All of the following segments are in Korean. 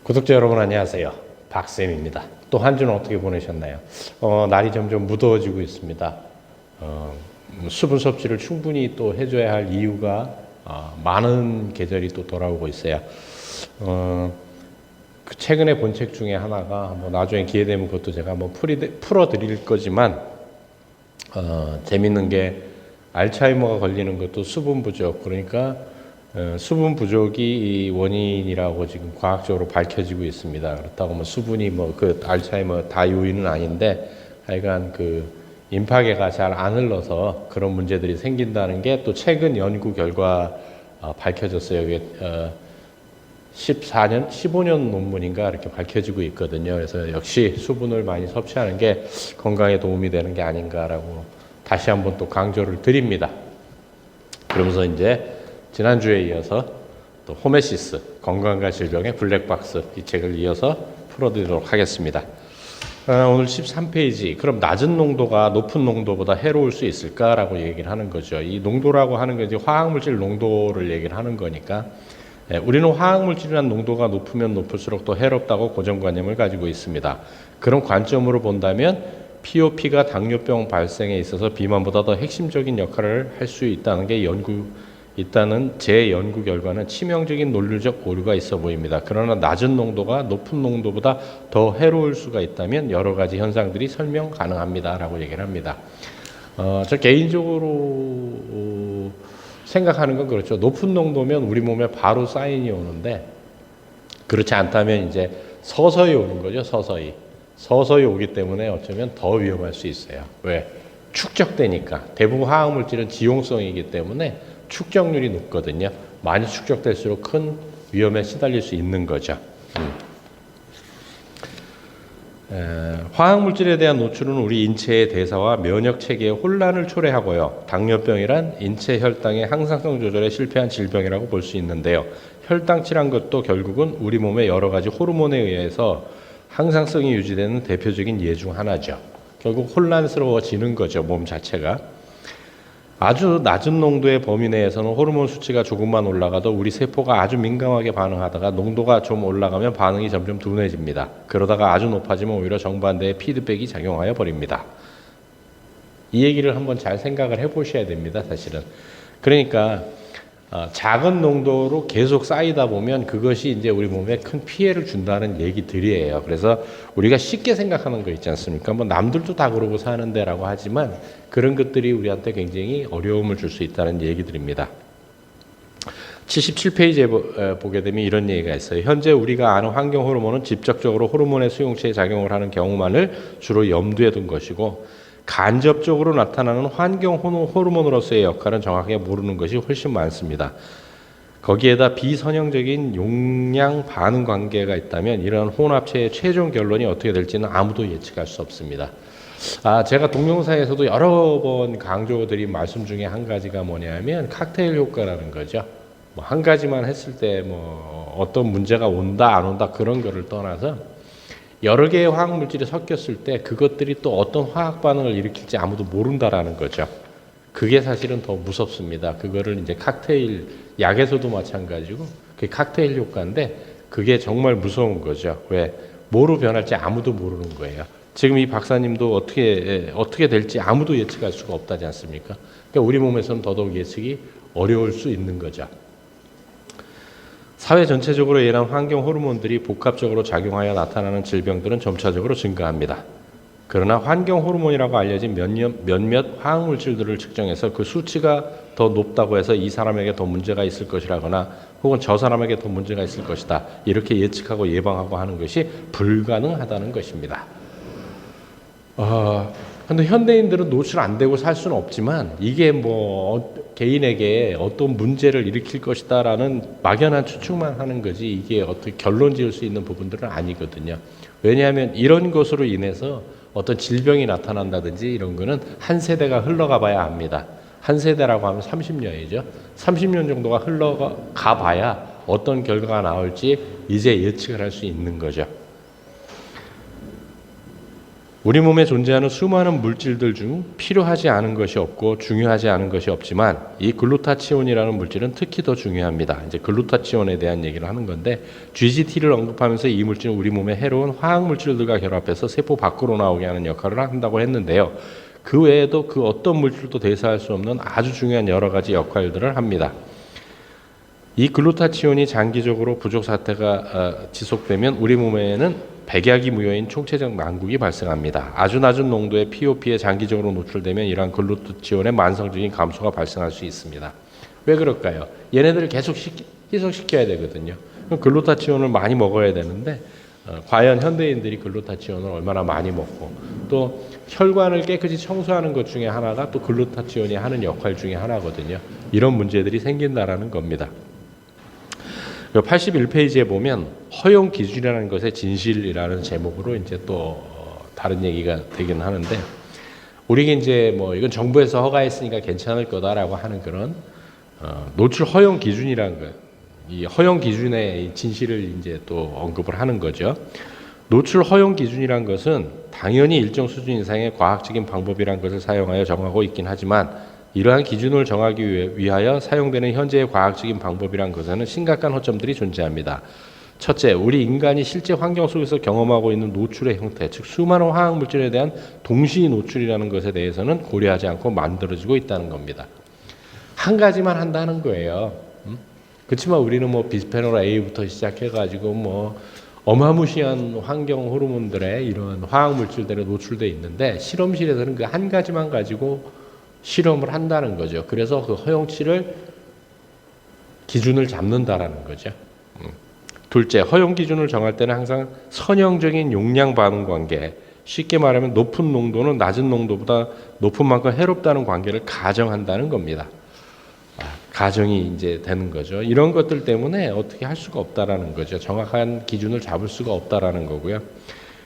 구독자 여러분 안녕하세요. 박쌤입니다. 또 한 주는 어떻게 보내셨나요? 날이 점점 무더워지고 있습니다. 수분 섭취를 충분히 또 해줘야 할 이유가 많은 계절이 또 돌아오고 있어요. 그 최근에 본 책 중에 하나가 나중에 기회 되면 그것도 제가 한번 풀어드릴 거지만 재밌는 게 알츠하이머가 걸리는 것도 수분 부족, 그러니까 수분 부족이 원인이라고 지금 과학적으로 밝혀지고 있습니다. 그렇다고 수분이 그 알츠하이머 다 요인은 아닌데 하여간 그 임파계가 잘 안 흘러서 그런 문제들이 생긴다는 게 또 최근 연구 결과 밝혀졌어요. 이게 14년, 15년 논문인가 이렇게 밝혀지고 있거든요. 그래서 역시 수분을 많이 섭취하는 게 건강에 도움이 되는 게 아닌가라고 다시 한번 또 강조를 드립니다. 그러면서 이제 지난주에 이어서 또 호메시스, 건강과 질병의 블랙박스 이 책을 이어서 풀어드리도록 하겠습니다. 오늘 13페이지, 그럼 낮은 농도가 높은 농도보다 해로울 수 있을까라고 얘기를 하는 거죠. 이 농도라고 하는 건 이제 화학물질 농도를 얘기를 하는 거니까 우리는 화학물질이라는 농도가 높으면 높을수록 더 해롭다고 고정관념을 가지고 있습니다. 그런 관점으로 본다면 POP가 당뇨병 발생에 있어서 비만보다 더 핵심적인 역할을 할 수 있다는 게 있다는 제 연구 결과는 치명적인 논리적 오류가 있어 보입니다. 그러나 낮은 농도가 높은 농도보다 더 해로울 수가 있다면 여러 가지 현상들이 설명 가능합니다라고 얘기를 합니다. 저 개인적으로 생각하는 건 그렇죠. 높은 농도면 우리 몸에 바로 사인이 오는데 그렇지 않다면 이제 서서히 오는 거죠. 서서히 오기 때문에 어쩌면 더 위험할 수 있어요. 왜? 축적되니까. 대부분 화학물질은 지용성이기 때문에 축적률이 높거든요. 많이 축적될수록 큰 위험에 시달릴 수 있는 거죠. 화학물질에 대한 노출은 우리 인체의 대사와 면역 체계의 혼란을 초래하고요. 당뇨병이란 인체 혈당의 항상성 조절에 실패한 질병이라고 볼 수 있는데요. 혈당치란 것도 결국은 우리 몸의 여러 가지 호르몬에 의해서 항상성이 유지되는 대표적인 예 중 하나죠. 결국 혼란스러워지는 거죠, 몸 자체가. 아주 낮은 농도의 범위 내에서는 호르몬 수치가 조금만 올라가도 우리 세포가 아주 민감하게 반응하다가 농도가 좀 올라가면 반응이 점점 둔해집니다. 그러다가 아주 높아지면 오히려 정반대의 피드백이 작용하여 버립니다. 이 얘기를 한번 잘 생각을 해보셔야 됩니다, 사실은. 그러니까 작은 농도로 계속 쌓이다 보면 그것이 이제 우리 몸에 큰 피해를 준다는 얘기들이에요. 그래서 우리가 쉽게 생각하는 거 있지 않습니까? 남들도 다 그러고 사는데라고 하지만 그런 것들이 우리한테 굉장히 어려움을 줄 수 있다는 얘기들입니다. 77페이지에 보게 되면 이런 얘기가 있어요. 현재 우리가 아는 환경 호르몬은 직접적으로 호르몬의 수용체에 작용을 하는 경우만을 주로 염두에 둔 것이고 간접적으로 나타나는 환경 호르몬으로서의 역할은 정확하게 모르는 것이 훨씬 많습니다. 거기에다 비선형적인 용량 반응 관계가 있다면 이러한 혼합체의 최종 결론이 어떻게 될지는 아무도 예측할 수 없습니다. 제가 동영상에서도 여러 번 강조드린 말씀 중에 한 가지가 뭐냐면 칵테일 효과라는 거죠. 한 가지만 했을 때 어떤 문제가 온다 안 온다 그런 거를 떠나서 여러 개의 화학물질이 섞였을 때 그것들이 또 어떤 화학 반응을 일으킬지 아무도 모른다라는 거죠. 그게 사실은 더 무섭습니다. 그거를 이제 칵테일, 약에서도 마찬가지고 그게 칵테일 효과인데 그게 정말 무서운 거죠. 왜? 뭐로 변할지 아무도 모르는 거예요. 지금 이 박사님도 어떻게 될지 아무도 예측할 수가 없다지 않습니까? 그러니까 우리 몸에서는 더더욱 예측이 어려울 수 있는 거죠. 사회 전체적으로 이러한 환경 호르몬들이 복합적으로 작용하여 나타나는 질병들은 점차적으로 증가합니다. 그러나 환경 호르몬이라고 알려진 몇몇 화학물질들을 측정해서 그 수치가 더 높다고 해서 이 사람에게 더 문제가 있을 것이라거나 혹은 저 사람에게 더 문제가 있을 것이다. 이렇게 예측하고 예방하고 하는 것이 불가능하다는 것입니다. 근데 현대인들은 노출 안 되고 살 수는 없지만 이게 개인에게 어떤 문제를 일으킬 것이다라는 막연한 추측만 하는 거지 이게 어떻게 결론 지을 수 있는 부분들은 아니거든요. 왜냐하면 이런 것으로 인해서 어떤 질병이 나타난다든지 이런 거는 한 세대가 흘러가 봐야 합니다. 한 세대라고 하면 30년이죠. 30년 정도가 흘러가 봐야 어떤 결과가 나올지 이제 예측을 할 수 있는 거죠. 우리 몸에 존재하는 수많은 물질들 중 필요하지 않은 것이 없고 중요하지 않은 것이 없지만 이 글루타치온이라는 물질은 특히 더 중요합니다. 이제 글루타치온에 대한 얘기를 하는 건데 GGT를 언급하면서 이 물질은 우리 몸에 해로운 화학 물질들과 결합해서 세포 밖으로 나오게 하는 역할을 한다고 했는데요. 그 외에도 그 어떤 물질도 대사할 수 없는 아주 중요한 여러 가지 역할들을 합니다. 이 글루타치온이 장기적으로 부족 상태가 지속되면 우리 몸에는 백약이 무효인 총체적 난국이 발생합니다. 아주 낮은 농도의 POP에 장기적으로 노출되면 이러한 글루타치온의 만성적인 감소가 발생할 수 있습니다. 왜 그럴까요? 얘네들을 계속 희석시켜야 되거든요. 그럼 글루타치온을 많이 먹어야 되는데 과연 현대인들이 글루타치온을 얼마나 많이 먹고 또 혈관을 깨끗이 청소하는 것 중에 하나가 또 글루타치온이 하는 역할 중에 하나거든요. 이런 문제들이 생긴다라는 겁니다. 81페이지에 보면 허용 기준이라는 것의 진실이라는 제목으로 이제 또 다른 얘기가 되긴 하는데 우리가 이제 뭐 이건 정부에서 허가했으니까 괜찮을 거다라고 하는 그런 노출 허용 기준이라는 거, 이 허용 기준의 진실을 이제 또 언급을 하는 거죠. 노출 허용 기준이란 것은 당연히 일정 수준 이상의 과학적인 방법이란 것을 사용하여 정하고 있긴 하지만 이러한 기준을 정하기 위하여 사용되는 현재의 과학적인 방법이란 것에는 심각한 허점들이 존재합니다. 첫째, 우리 인간이 실제 환경 속에서 경험하고 있는 노출의 형태, 즉 수많은 화학 물질에 대한 동시 노출이라는 것에 대해서는 고려하지 않고 만들어지고 있다는 겁니다. 한 가지만 한다는 거예요. 그렇지만 우리는 뭐 비스페놀 A부터 시작해가지고 뭐 어마무시한 환경 호르몬들의 이런 화학 물질들에 노출돼 있는데 실험실에서는 그 한 가지만 가지고 실험을 한다는 거죠. 그래서 그 허용치를 기준을 잡는다라는 거죠. 둘째, 허용 기준을 정할 때는 항상 선형적인 용량 반응 관계, 쉽게 말하면 높은 농도는 낮은 농도보다 높은 만큼 해롭다는 관계를 가정한다는 겁니다. 가정이 이제 되는 거죠. 이런 것들 때문에 어떻게 할 수가 없다라는 거죠. 정확한 기준을 잡을 수가 없다라는 거고요.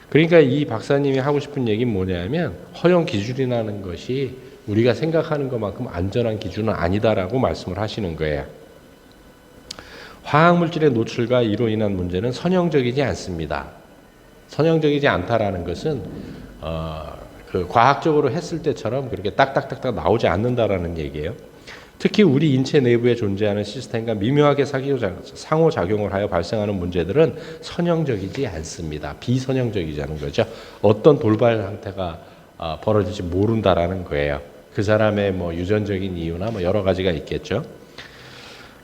그러니까 이 박사님이 하고 싶은 얘기는 뭐냐면 허용 기준이라는 것이 우리가 생각하는 것만큼 안전한 기준은 아니다라고 말씀을 하시는 거예요. 화학물질의 노출과 이로 인한 문제는 선형적이지 않습니다. 선형적이지 않다라는 것은 그 과학적으로 했을 때처럼 그렇게 딱딱딱딱 나오지 않는다라는 얘기예요. 특히 우리 인체 내부에 존재하는 시스템과 미묘하게 상호작용을 하여 발생하는 문제들은 선형적이지 않습니다. 비선형적이자는 거죠. 어떤 돌발 상태가 벌어질지 모른다라는 거예요. 그 사람의 뭐 유전적인 이유나 뭐 여러 가지가 있겠죠.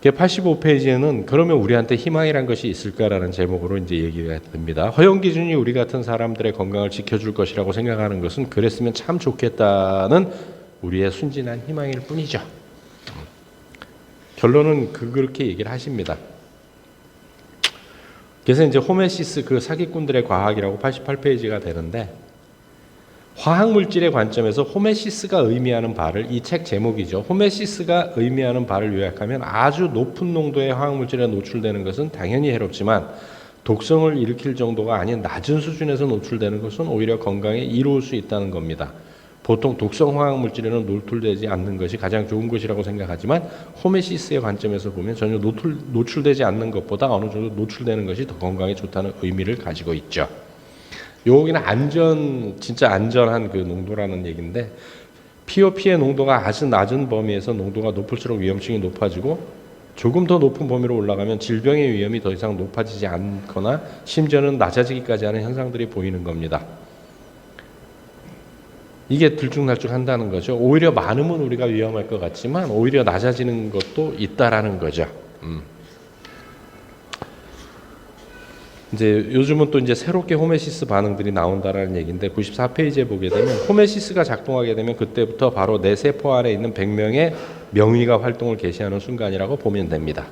85페이지에는 그러면 우리한테 희망이란 것이 있을까라는 제목으로 이제 얘기가 됩니다. 허용 기준이 우리 같은 사람들의 건강을 지켜줄 것이라고 생각하는 것은 그랬으면 참 좋겠다는 우리의 순진한 희망일 뿐이죠. 결론은 그렇게 얘기를 하십니다. 그래서 이제 호메시스 그 사기꾼들의 과학이라고 88페이지가 되는데 화학물질의 관점에서 호메시스가 의미하는 바를 이 책 제목이죠. 호메시스가 의미하는 바를 요약하면 아주 높은 농도의 화학물질에 노출되는 것은 당연히 해롭지만 독성을 일으킬 정도가 아닌 낮은 수준에서 노출되는 것은 오히려 건강에 이로울 수 있다는 겁니다. 보통 독성 화학물질에는 노출되지 않는 것이 가장 좋은 것이라고 생각하지만 호메시스의 관점에서 보면 전혀 노출되지 않는 것보다 어느 정도 노출되는 것이 더 건강에 좋다는 의미를 가지고 있죠. 여기는 진짜 안전한 그 농도라는 얘기인데 POP의 농도가 아주 낮은 범위에서 농도가 높을수록 위험층이 높아지고 조금 더 높은 범위로 올라가면 질병의 위험이 더 이상 높아지지 않거나 심지어는 낮아지기까지 하는 현상들이 보이는 겁니다. 이게 들쭉날쭉 한다는 거죠. 오히려 많으면 우리가 위험할 것 같지만 오히려 낮아지는 것도 있다라는 거죠. 이제 요즘은 또 이제 새롭게 호메시스 반응들이 나온다라는 얘기인데 94페이지에 보게 되면 호메시스가 작동하게 되면 그때부터 바로 내 세포 안에 있는 100명의 명의가 활동을 개시하는 순간이라고 보면 됩니다.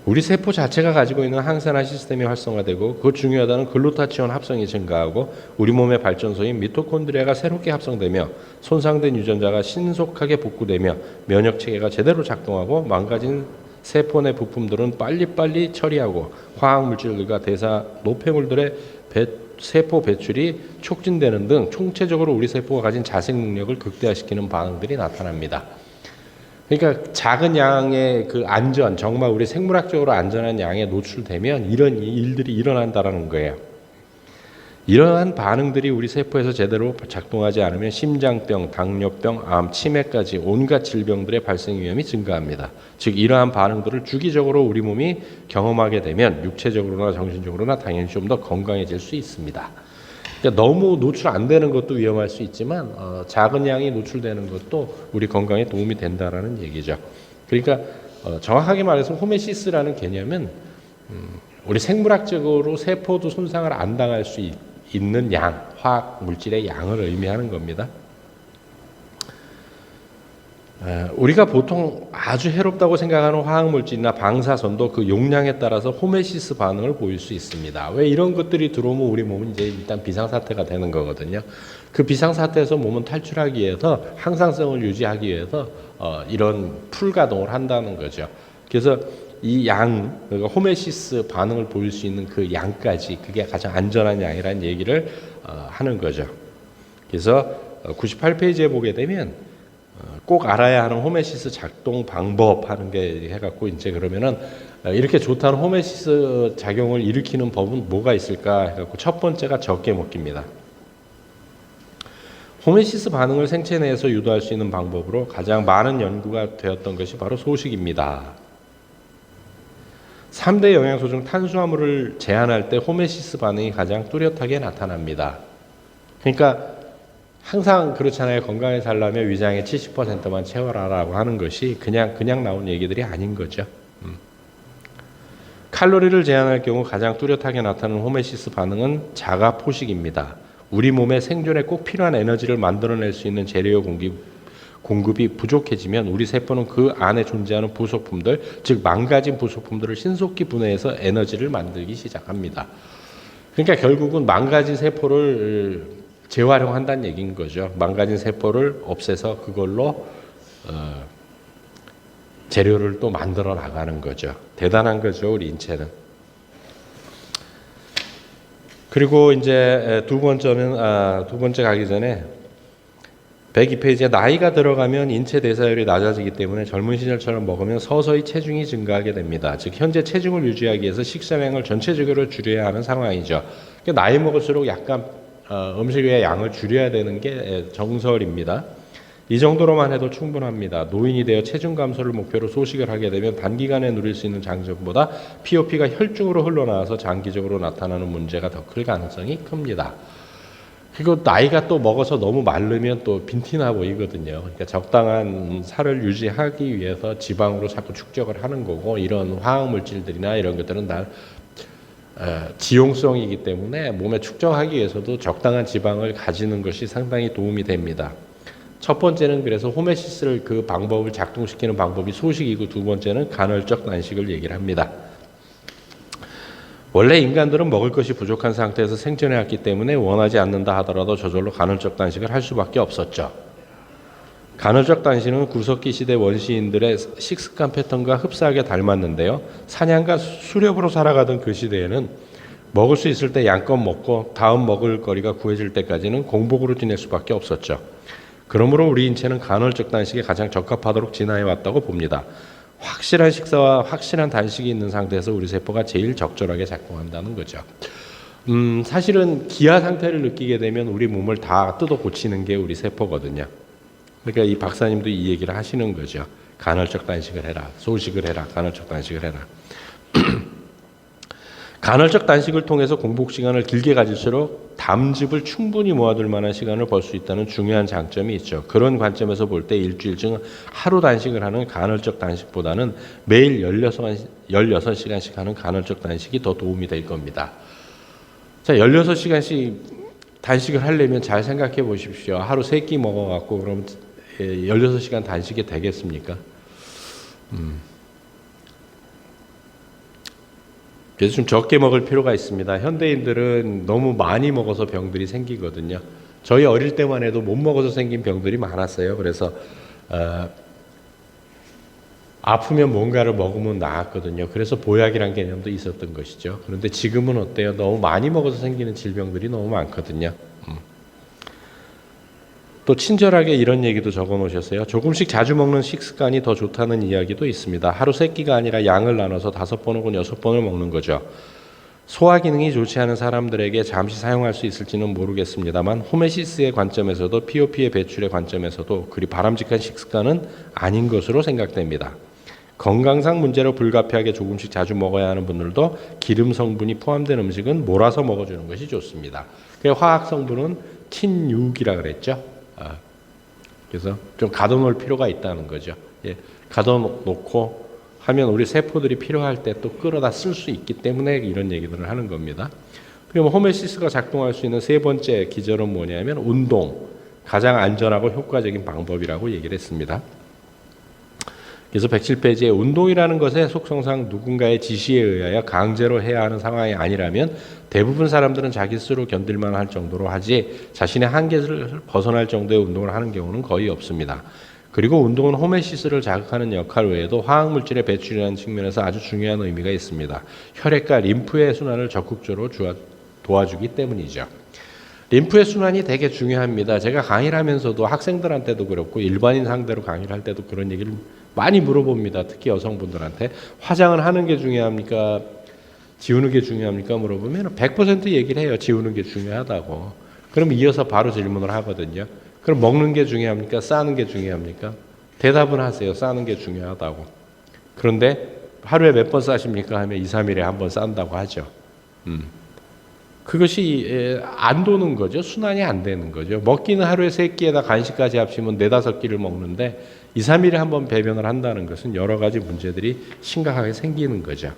우리 세포 자체가 가지고 있는 항산화 시스템이 활성화되고 그 중요하다는 글루타치온 합성이 증가하고 우리 몸의 발전소인 미토콘드리아가 새롭게 합성되며 손상된 유전자가 신속하게 복구되며 면역 체계가 제대로 작동하고 망가진 세포 내 부품들은 빨리빨리 처리하고 화학물질들과 대사 노폐물들의 세포 배출이 촉진되는 등 총체적으로 우리 세포가 가진 자생 능력을 극대화시키는 반응들이 나타납니다. 그러니까 작은 양의 그 안전, 정말 우리 생물학적으로 안전한 양에 노출되면 이런 일들이 일어난다라는 거예요. 이러한 반응들이 우리 세포에서 제대로 작동하지 않으면 심장병, 당뇨병, 암, 치매까지 온갖 질병들의 발생 위험이 증가합니다. 즉 이러한 반응들을 주기적으로 우리 몸이 경험하게 되면 육체적으로나 정신적으로나 당연히 좀 더 건강해질 수 있습니다. 그러니까 너무 노출 안 되는 것도 위험할 수 있지만 작은 양이 노출되는 것도 우리 건강에 도움이 된다라는 얘기죠. 그러니까 정확하게 말해서 호메시스라는 개념은 우리 생물학적으로 세포도 손상을 안 당할 수 있는 양, 화학 물질의 양을 의미하는 겁니다. 우리가 보통 아주 해롭다고 생각하는 화학물질이나 방사선도 그 용량에 따라서 호메시스 반응을 보일 수 있습니다. 왜 이런 것들이 들어오면 우리 몸은 이제 일단 비상사태가 되는 거거든요. 그 비상사태에서 몸은 탈출하기 위해서 항상성을 유지하기 위해서 이런 풀가동을 한다는 거죠. 그래서 이 양, 그러니까 호메시스 반응을 보일 수 있는 그 양까지 그게 가장 안전한 양이라는 얘기를 하는 거죠. 그래서 98페이지에 보게 되면 꼭 알아야 하는 호메시스 작동 방법 하는 게 해갖고 이제 그러면은 이렇게 좋다는 호메시스 작용을 일으키는 법은 뭐가 있을까 해갖고 첫 번째가 적게 먹기입니다. 호메시스 반응을 생체 내에서 유도할 수 있는 방법으로 가장 많은 연구가 되었던 것이 바로 소식입니다. 3대 영양소 중 탄수화물을 제한할 때 호메시스 반응이 가장 뚜렷하게 나타납니다. 그러니까 항상 그렇잖아요. 건강하게 살려면 위장의 70%만 채워라라고 하는 것이 그냥 나온 얘기들이 아닌 거죠. 칼로리를 제한할 경우 가장 뚜렷하게 나타나는 호메시스 반응은 자가 포식입니다. 우리 몸의 생존에 꼭 필요한 에너지를 만들어낼 수 있는 재료 공급이 부족해지면 우리 세포는 그 안에 존재하는 부속품들, 즉 망가진 부속품들을 신속히 분해해서 에너지를 만들기 시작합니다. 그러니까 결국은 망가진 세포를 재활용한다는 얘기인 거죠. 망가진 세포를 없애서 그걸로 재료를 또 만들어 나가는 거죠. 대단한 거죠, 우리 인체는. 그리고 이제 두 번째 가기 전에 102페이지에 나이가 들어가면 인체 대사율이 낮아지기 때문에 젊은 시절처럼 먹으면 서서히 체중이 증가하게 됩니다. 즉 현재 체중을 유지하기 위해서 식사량을 전체적으로 줄여야 하는 상황이죠. 그러니까 나이 먹을수록 약간 음식의 양을 줄여야 되는 게 정설입니다. 이 정도로만 해도 충분합니다. 노인이 되어 체중 감소를 목표로 소식을 하게 되면 단기간에 누릴 수 있는 장점보다 POP가 혈중으로 흘러나와서 장기적으로 나타나는 문제가 더 클 가능성이 큽니다. 그리고 나이가 또 먹어서 너무 마르면 또 빈티나 보이거든요. 그러니까 적당한 살을 유지하기 위해서 지방으로 자꾸 축적을 하는 거고 이런 화학물질들이나 이런 것들은 다 지용성이기 때문에 몸에 축적하기 위해서도 적당한 지방을 가지는 것이 상당히 도움이 됩니다. 첫 번째는 그래서 호메시스를 그 방법을 작동시키는 방법이 소식이고 두 번째는 간헐적 단식을 얘기를 합니다. 원래 인간들은 먹을 것이 부족한 상태에서 생존해왔기 때문에 원하지 않는다 하더라도 저절로 간헐적 단식을 할 수밖에 없었죠. 간헐적 단식은 구석기 시대 원시인들의 식습관 패턴과 흡사하게 닮았는데요. 사냥과 수렵으로 살아가던 그 시대에는 먹을 수 있을 때 양껏 먹고 다음 먹을 거리가 구해질 때까지는 공복으로 지낼 수밖에 없었죠. 그러므로 우리 인체는 간헐적 단식에 가장 적합하도록 진화해 왔다고 봅니다. 확실한 식사와 확실한 단식이 있는 상태에서 우리 세포가 제일 적절하게 작동한다는 거죠. 사실은 기아 상태를 느끼게 되면 우리 몸을 다 뜯어 고치는 게 우리 세포거든요. 그러니까 이 박사님도 이 얘기를 하시는 거죠. 간헐적 단식을 해라, 소식을 해라, 간헐적 단식을 해라. 간헐적 단식을 통해서 공복 시간을 길게 가질수록 담즙을 충분히 모아둘 만한 시간을 벌 수 있다는 중요한 장점이 있죠. 그런 관점에서 볼 때 일주일 중 하루 단식을 하는 간헐적 단식보다는 매일 16시간씩 하는 간헐적 단식이 더 도움이 될 겁니다. 자, 16시간씩 단식을 하려면 잘 생각해 보십시오. 하루 3끼 먹어갖고 그럼 16시간 단식이 되겠습니까? 그래서 좀 적게 먹을 필요가 있습니다. 현대인들은 너무 많이 먹어서 병들이 생기거든요. 저희 어릴 때만 해도 못 먹어서 생긴 병들이 많았어요. 그래서 아프면 뭔가를 먹으면 나았거든요. 그래서 보약이란 개념도 있었던 것이죠. 그런데 지금은 어때요? 너무 많이 먹어서 생기는 질병들이 너무 많거든요. 또 친절하게 이런 얘기도 적어 놓으셨어요. 조금씩 자주 먹는 식습관이 더 좋다는 이야기도 있습니다. 하루 3끼가 아니라 양을 나눠서 5번 혹은 6번을 먹는 거죠. 소화 기능이 좋지 않은 사람들에게 잠시 사용할 수 있을지는 모르겠습니다만 호메시스의 관점에서도 POP의 배출의 관점에서도 그리 바람직한 식습관은 아닌 것으로 생각됩니다. 건강상 문제로 불가피하게 조금씩 자주 먹어야 하는 분들도 기름 성분이 포함된 음식은 몰아서 먹어주는 것이 좋습니다. 화학 성분은 틴육이라 그랬죠. 그래서 좀 가둬놓을 필요가 있다는 거죠. 예, 가둬놓고 하면 우리 세포들이 필요할 때 또 끌어다 쓸 수 있기 때문에 이런 얘기들을 하는 겁니다. 그럼 호메시스가 작동할 수 있는 세 번째 기절은 뭐냐면 운동, 가장 안전하고 효과적인 방법이라고 얘기를 했습니다. 그래서 107페이지에 운동이라는 것의 속성상 누군가의 지시에 의하여 강제로 해야 하는 상황이 아니라면 대부분 사람들은 자기 스스로 견딜만 할 정도로 하지 자신의 한계를 벗어날 정도의 운동을 하는 경우는 거의 없습니다. 그리고 운동은 호메시스를 자극하는 역할 외에도 화학물질의 배출이라는 측면에서 아주 중요한 의미가 있습니다. 혈액과 림프의 순환을 적극적으로 도와주기 때문이죠. 림프의 순환이 되게 중요합니다. 제가 강의를 하면서도 학생들한테도 그렇고 일반인 상대로 강의를 할 때도 그런 얘기를 많이 물어봅니다. 특히 여성분들한테 화장을 하는 게 중요합니까? 지우는 게 중요합니까? 물어보면 100% 얘기를 해요. 지우는 게 중요하다고. 그럼 이어서 바로 질문을 하거든요. 그럼 먹는 게 중요합니까? 싸는 게 중요합니까? 대답은 하세요. 싸는 게 중요하다고. 그런데 하루에 몇 번 싸십니까? 하면 2, 3일에 한 번 싼다고 하죠. 그것이 안 도는 거죠. 순환이 안 되는 거죠. 먹기는 하루에 3끼에다 간식까지 합치면 4, 5끼를 먹는데 2, 3일에 한 번 배변을 한다는 것은 여러 가지 문제들이 심각하게 생기는 거죠.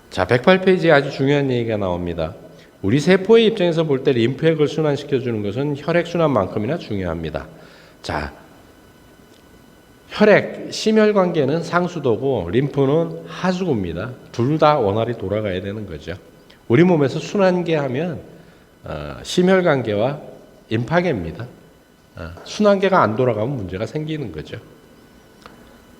자, 108페이지에 아주 중요한 얘기가 나옵니다. 우리 세포의 입장에서 볼 때 림프액을 순환시켜주는 것은 혈액순환만큼이나 중요합니다. 자, 혈액, 심혈관계는 상수도고 림프는 하수구입니다. 둘 다 원활히 돌아가야 되는 거죠. 우리 몸에서 순환계 하면 심혈관계와 임파계입니다. 순환계가 안 돌아가면 문제가 생기는 거죠.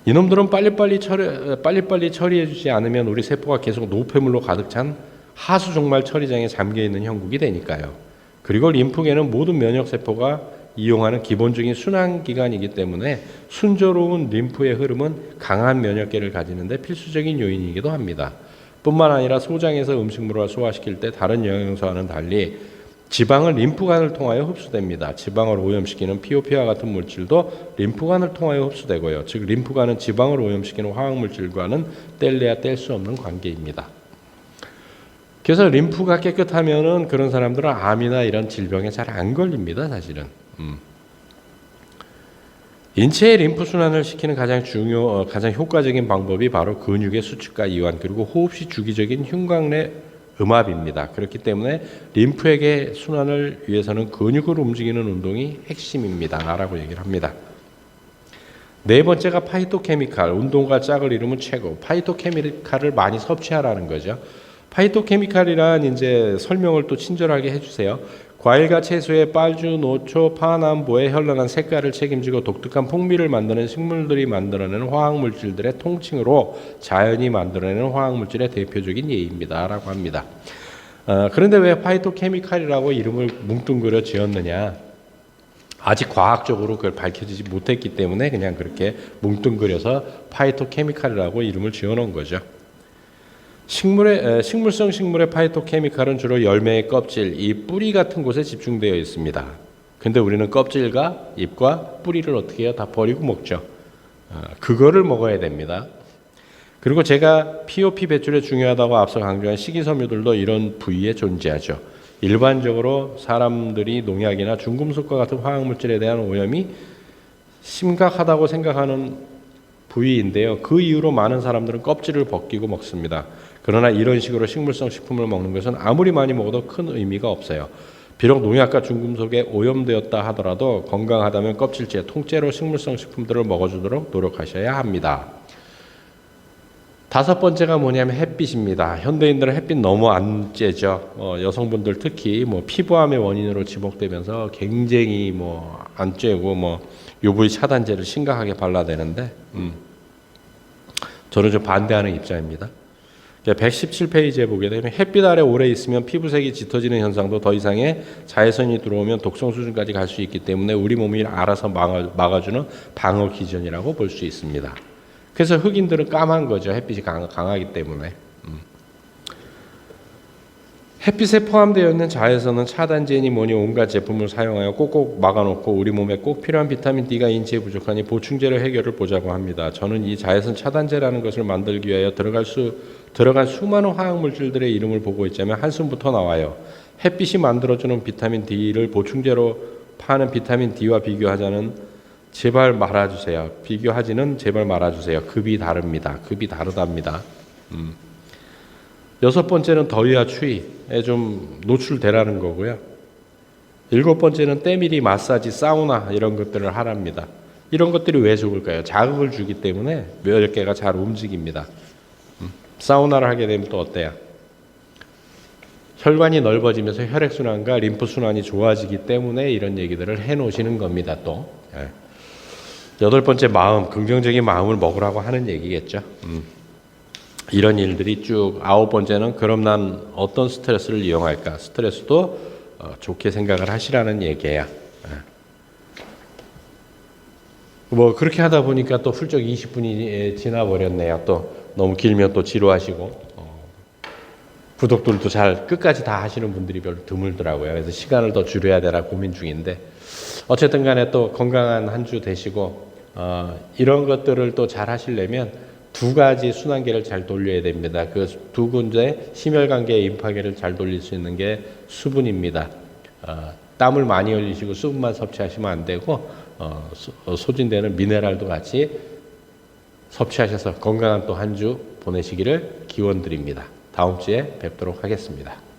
이놈들은 빨리빨리 처리해주지 않으면 우리 세포가 계속 노폐물로 가득 찬 하수종말 처리장에 잠겨있는 형국이 되니까요. 그리고 림프계는 모든 면역세포가 이용하는 기본적인 순환기관이기 때문에 순조로운 림프의 흐름은 강한 면역계를 가지는데 필수적인 요인이기도 합니다. 뿐만 아니라 소장에서 음식물을 소화시킬 때 다른 영양소와는 달리 지방은 림프관을 통하여 흡수됩니다. 지방을 오염시키는 POP와 같은 물질도 림프관을 통하여 흡수되고요. 즉 림프관은 지방을 오염시키는 화학물질과는 뗄래야 뗄 수 없는 관계입니다. 그래서 림프가 깨끗하면은 그런 사람들은 암이나 이런 질병에 잘 안 걸립니다. 사실은. 인체의 림프 순환을 시키는 가장 효과적인 방법이 바로 근육의 수축과 이완 그리고 호흡시 주기적인 흉곽내 음압입니다. 그렇기 때문에 림프액의 순환을 위해서는 근육을 움직이는 운동이 핵심입니다. 라고 얘기를 합니다. 네 번째가 파이토케미칼, 운동과 짝을 이루면 최고. 파이토케미칼을 많이 섭취하라는 거죠. 파이토케미칼이란 이제 설명을 또 친절하게 해주세요. 과일과 채소의 빨주, 노초, 파남보의 현란한 색깔을 책임지고 독특한 풍미를 만드는 식물들이 만들어내는 화학물질들의 통칭으로 자연이 만들어내는 화학물질의 대표적인 예입니다. 라고 합니다. 그런데 왜 파이토케미칼이라고 이름을 뭉뚱그려 지었느냐? 아직 과학적으로 그걸 밝혀지지 못했기 때문에 그냥 그렇게 뭉뚱그려서 파이토케미칼이라고 이름을 지어놓은 거죠. 식물성 식물의 파이토케미칼은 주로 열매의 껍질, 이 뿌리 같은 곳에 집중되어 있습니다. 근데 우리는 껍질과 잎과 뿌리를 어떻게 해요? 다 버리고 먹죠. 그거를 먹어야 됩니다. 그리고 제가 POP 배출에 중요하다고 앞서 강조한 식이섬유들도 이런 부위에 존재하죠. 일반적으로 사람들이 농약이나 중금속과 같은 화학물질에 대한 오염이 심각하다고 생각하는 부위인데요. 그 이유로 많은 사람들은 껍질을 벗기고 먹습니다. 그러나 이런 식으로 식물성 식품을 먹는 것은 아무리 많이 먹어도 큰 의미가 없어요. 비록 농약과 중금속에 오염되었다 하더라도 건강하다면 껍질째, 통째로 식물성 식품들을 먹어주도록 노력하셔야 합니다. 다섯 번째가 뭐냐면 햇빛입니다. 현대인들은 햇빛 너무 안 쬐죠. 여성분들 특히 피부암의 원인으로 지목되면서 굉장히 안 쬐고 UV 차단제를 심각하게 발라대는데 저는 좀 반대하는 입장입니다. 117페이지에 보게 되면 햇빛 아래 오래 있으면 피부색이 짙어지는 현상도 더 이상의 자외선이 들어오면 독성 수준까지 갈 수 있기 때문에 우리 몸이 알아서 막아주는 방어 기전이라고 볼 수 있습니다. 그래서 흑인들은 까만 거죠. 햇빛이 강하기 때문에. 햇빛에 포함되어 있는 자외선은 차단제니 뭐니 온갖 제품을 사용하여 꼭꼭 막아놓고 우리 몸에 꼭 필요한 비타민 D가 인체에 부족하니 보충제로 해결을 보자고 합니다. 저는 이 자외선 차단제라는 것을 만들기 위하여 들어간 수많은 화학물질들의 이름을 보고 있자면 한숨부터 나와요. 햇빛이 만들어주는 비타민 D를 보충제로 파는 비타민 D와 비교하자는 제발 말아주세요. 비교하지는 제발 말아주세요. 급이 다릅니다. 급이 다르답니다. 여섯 번째는 더위와 추위에 좀 노출되라는 거고요. 일곱 번째는 때밀이, 마사지, 사우나 이런 것들을 하랍니다. 이런 것들이 왜 좋을까요? 자극을 주기 때문에 뇌혈계가 잘 움직입니다. 사우나를 하게 되면 또 어때요? 혈관이 넓어지면서 혈액순환과 림프순환이 좋아지기 때문에 이런 얘기들을 해놓으시는 겁니다. 또 여덟 번째 마음, 긍정적인 마음을 먹으라고 하는 얘기겠죠. 이런 일들이 쭉. 아홉 번째는 그럼 난 어떤 스트레스를 이용할까? 스트레스도 좋게 생각을 하시라는 얘기예요. 뭐 그렇게 하다 보니까 또 훌쩍 20분이 지나버렸네요. 또 너무 길면 또 지루하시고 구독들도 잘 끝까지 다 하시는 분들이 별로 드물더라고요. 그래서 시간을 더 줄여야 되나 고민 중인데 어쨌든 간에 또 건강한 한 주 되시고 이런 것들을 또 잘 하시려면 두 가지 순환계를 잘 돌려야 됩니다. 그 두 군데 심혈관계의 임파계를 잘 돌릴 수 있는 게 수분입니다. 땀을 많이 흘리시고 수분만 섭취하시면 안 되고 소진되는 미네랄도 같이 섭취하셔서 건강한 또 한 주 보내시기를 기원드립니다. 다음 주에 뵙도록 하겠습니다.